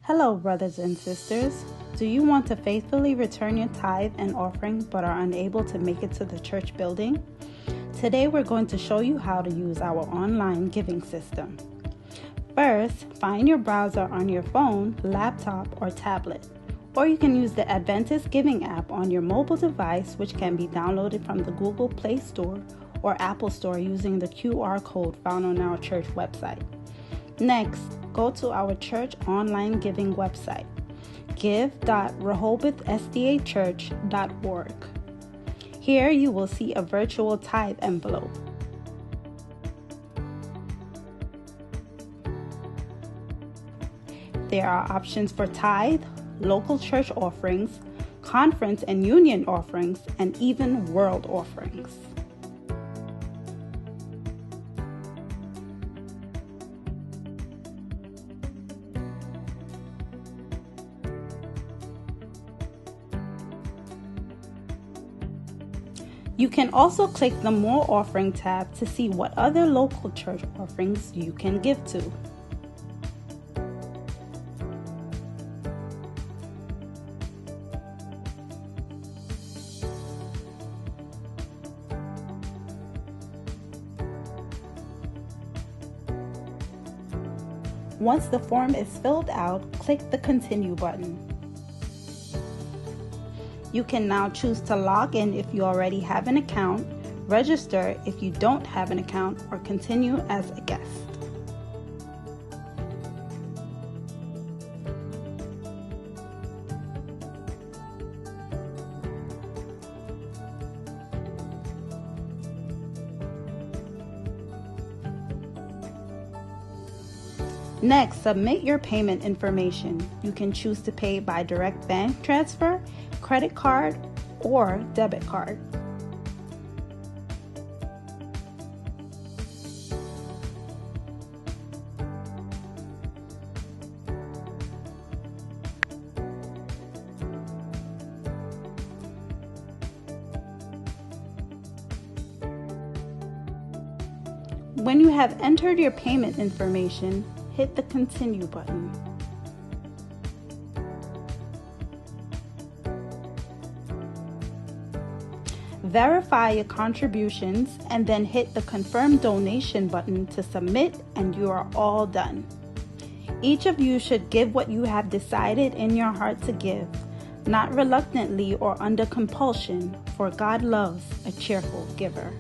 Hello, brothers and sisters. Do you want to faithfully return your tithe and offering but are unable to make it to the church building? Today we're going to show you how to use our online giving system. First, find your browser on your phone, laptop, or tablet. Or you can use the Adventist giving app on your mobile device, which can be downloaded from the Google Play Store or Apple Store using the QR code found on our church website. Next, go to our church online giving website, give.rehobothsdachurch.org. Here you will see a virtual tithe envelope. There are options for tithe, local church offerings, conference and union offerings, and even world offerings. You can also click the More Offering tab to see what other local church offerings you can give to. Once the form is filled out, click the Continue button. You can now choose to log in if you already have an account, register if you don't have an account, or continue as a guest. Next, submit your payment information. You can choose to pay by direct bank transfer, credit card, or debit card. When you have entered your payment information, hit the Continue button. Verify your contributions and then hit the Confirm Donation button to submit, and you are all done. Each of you should give what you have decided in your heart to give, not reluctantly or under compulsion, for God loves a cheerful giver.